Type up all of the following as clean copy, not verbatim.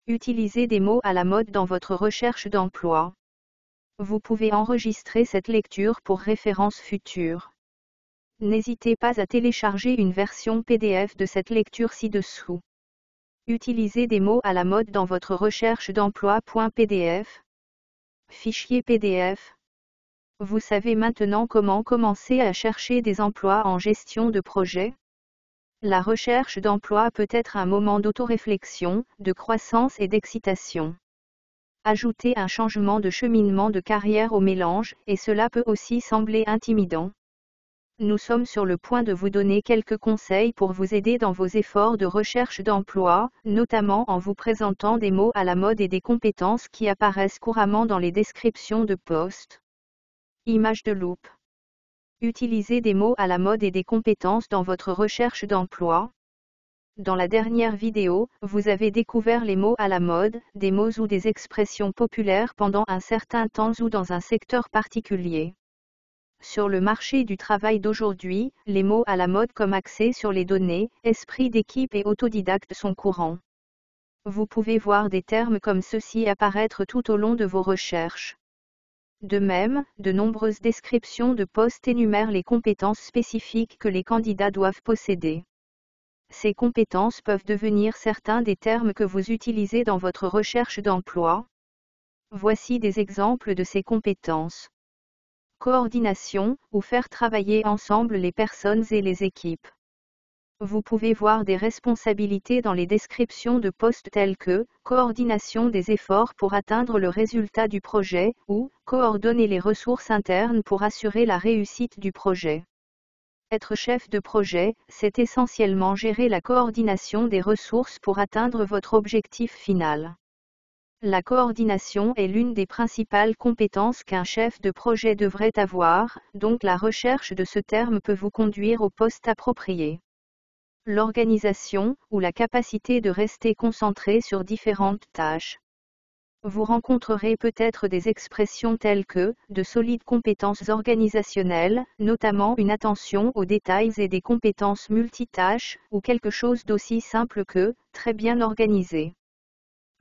Utilisez des mots à la mode dans votre recherche d'emploi. Vous pouvez enregistrer cette lecture pour référence future. N'hésitez pas à télécharger une version PDF de cette lecture ci-dessous. Utilisez des mots à la mode dans votre recherche d'emploi.pdf. Fichier PDF. Vous savez maintenant comment commencer à chercher des emplois en gestion de projet? La recherche d'emploi peut être un moment d'autoréflexion, de croissance et d'excitation. Ajoutez un changement de cheminement de carrière au mélange, et cela peut aussi sembler intimidant. Nous sommes sur le point de vous donner quelques conseils pour vous aider dans vos efforts de recherche d'emploi, notamment en vous présentant des mots à la mode et des compétences qui apparaissent couramment dans les descriptions de postes. Image de loupe. Utilisez des mots à la mode et des compétences dans votre recherche d'emploi. Dans la dernière vidéo, vous avez découvert les mots à la mode, des mots ou des expressions populaires pendant un certain temps ou dans un secteur particulier. Sur le marché du travail d'aujourd'hui, les mots à la mode comme axés sur les données, esprit d'équipe et autodidacte sont courants. Vous pouvez voir des termes comme ceux-ci apparaître tout au long de vos recherches. De même, de nombreuses descriptions de postes énumèrent les compétences spécifiques que les candidats doivent posséder. Ces compétences peuvent devenir certains des termes que vous utilisez dans votre recherche d'emploi. Voici des exemples de ces compétences. Coordination, ou faire travailler ensemble les personnes et les équipes. Vous pouvez voir des responsabilités dans les descriptions de postes telles que coordination des efforts pour atteindre le résultat du projet ou coordonner les ressources internes pour assurer la réussite du projet. Être chef de projet, c'est essentiellement gérer la coordination des ressources pour atteindre votre objectif final. La coordination est l'une des principales compétences qu'un chef de projet devrait avoir, donc la recherche de ce terme peut vous conduire au poste approprié. L'organisation, ou la capacité de rester concentré sur différentes tâches. Vous rencontrerez peut-être des expressions telles que, de solides compétences organisationnelles, notamment une attention aux détails et des compétences multitâches, ou quelque chose d'aussi simple que, très bien organisé.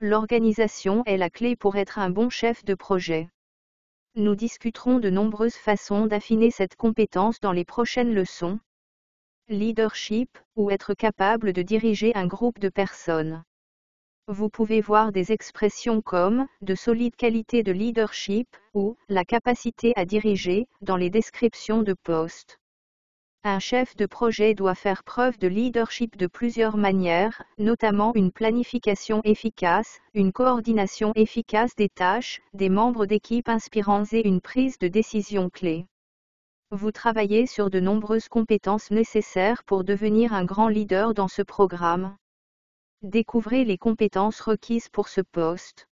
L'organisation est la clé pour être un bon chef de projet. Nous discuterons de nombreuses façons d'affiner cette compétence dans les prochaines leçons. Leadership, ou être capable de diriger un groupe de personnes. Vous pouvez voir des expressions comme « de solides qualités de leadership » ou « la capacité à diriger » dans les descriptions de postes. Un chef de projet doit faire preuve de leadership de plusieurs manières, notamment une planification efficace, une coordination efficace des tâches, des membres d'équipe inspirants et une prise de décision clé. Vous travaillez sur de nombreuses compétences nécessaires pour devenir un grand leader dans ce programme. Découvrez les compétences requises pour ce poste.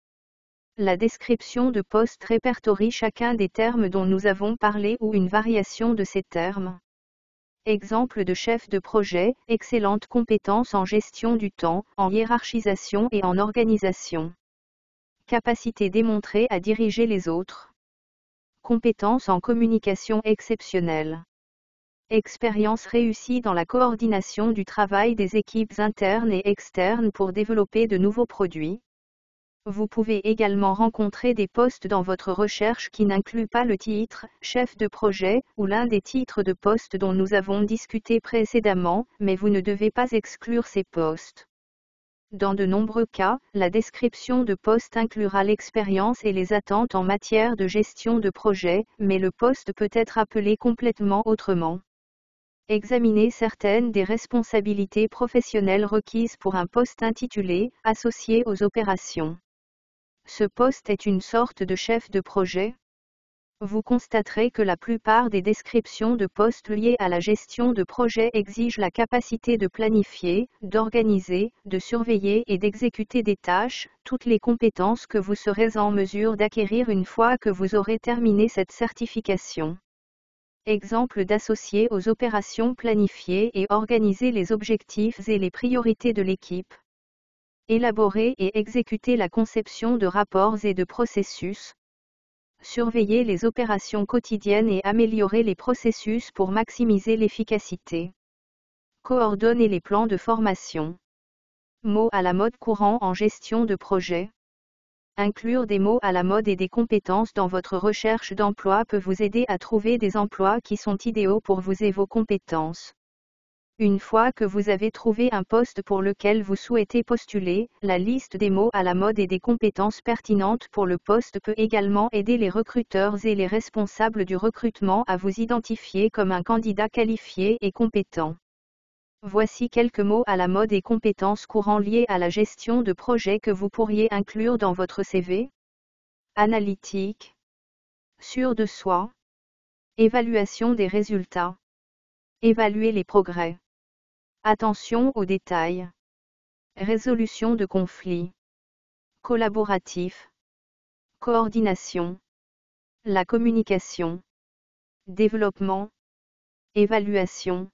La description de poste répertorie chacun des termes dont nous avons parlé ou une variation de ces termes. Exemple de chef de projet, excellentes compétences en gestion du temps, en hiérarchisation et en organisation. Capacité démontrée à diriger les autres. Compétences en communication exceptionnelle. Expérience réussie dans la coordination du travail des équipes internes et externes pour développer de nouveaux produits. Vous pouvez également rencontrer des postes dans votre recherche qui n'incluent pas le titre « chef de projet » ou l'un des titres de poste dont nous avons discuté précédemment, mais vous ne devez pas exclure ces postes. Dans de nombreux cas, la description de poste inclura l'expérience et les attentes en matière de gestion de projet, mais le poste peut être appelé complètement autrement. Examinez certaines des responsabilités professionnelles requises pour un poste intitulé « Associé aux opérations ». Ce poste est une sorte de chef de projet. Vous constaterez que la plupart des descriptions de postes liés à la gestion de projet exigent la capacité de planifier, d'organiser, de surveiller et d'exécuter des tâches, toutes les compétences que vous serez en mesure d'acquérir une fois que vous aurez terminé cette certification. Exemple d'associer aux opérations planifier et organiser les objectifs et les priorités de l'équipe. Élaborer et exécuter la conception de rapports et de processus. Surveiller les opérations quotidiennes et améliorer les processus pour maximiser l'efficacité. Coordonner les plans de formation. Mots à la mode courants en gestion de projet. Inclure des mots à la mode et des compétences dans votre recherche d'emploi peut vous aider à trouver des emplois qui sont idéaux pour vous et vos compétences. Une fois que vous avez trouvé un poste pour lequel vous souhaitez postuler, la liste des mots à la mode et des compétences pertinentes pour le poste peut également aider les recruteurs et les responsables du recrutement à vous identifier comme un candidat qualifié et compétent. Voici quelques mots à la mode et compétences courants liés à la gestion de projet que vous pourriez inclure dans votre CV. Analytique. Sûr de soi. Évaluation des résultats. Évaluer les progrès. Attention aux détails. Résolution de conflits. Collaboratif. Coordination. La communication. Développement. Évaluation.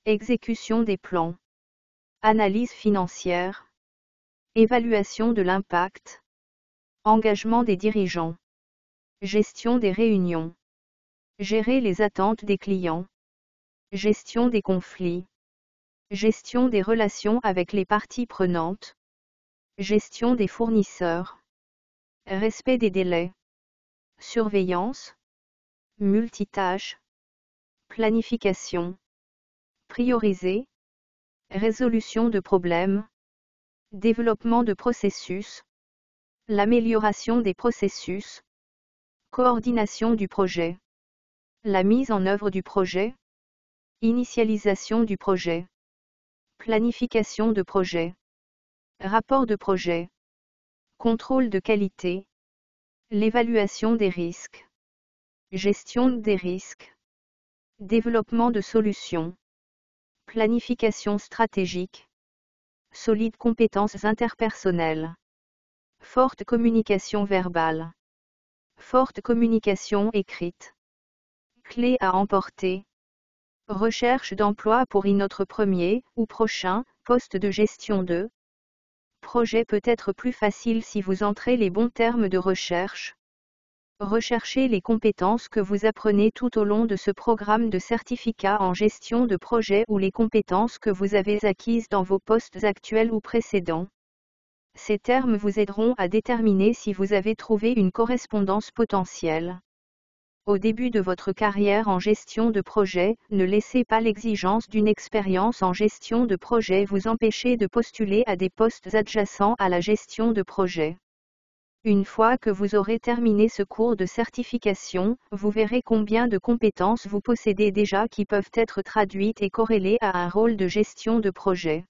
Exécution des plans. Analyse financière. Évaluation de l'impact. Engagement des dirigeants. Gestion des réunions. Gérer les attentes des clients. Gestion des conflits. Gestion des relations avec les parties prenantes. Gestion des fournisseurs. Respect des délais. Surveillance. Multitâche. Planification. Prioriser. Résolution de problèmes. Développement de processus. L'amélioration des processus. Coordination du projet. La mise en œuvre du projet. Initialisation du projet. Planification de projet. Rapport de projet. Contrôle de qualité. L'évaluation des risques. Gestion des risques. Développement de solutions. Planification stratégique. Solides compétences interpersonnelles. Forte communication verbale. Forte communication écrite. Clé à emporter. Recherche d'emploi pour notre premier ou prochain poste de gestion de projet peut être plus facile si vous entrez les bons termes de recherche. Recherchez les compétences que vous apprenez tout au long de ce programme de certificat en gestion de projet ou les compétences que vous avez acquises dans vos postes actuels ou précédents. Ces termes vous aideront à déterminer si vous avez trouvé une correspondance potentielle. Au début de votre carrière en gestion de projet, ne laissez pas l'exigence d'une expérience en gestion de projet vous empêcher de postuler à des postes adjacents à la gestion de projet. Une fois que vous aurez terminé ce cours de certification, vous verrez combien de compétences vous possédez déjà qui peuvent être traduites et corrélées à un rôle de gestion de projet.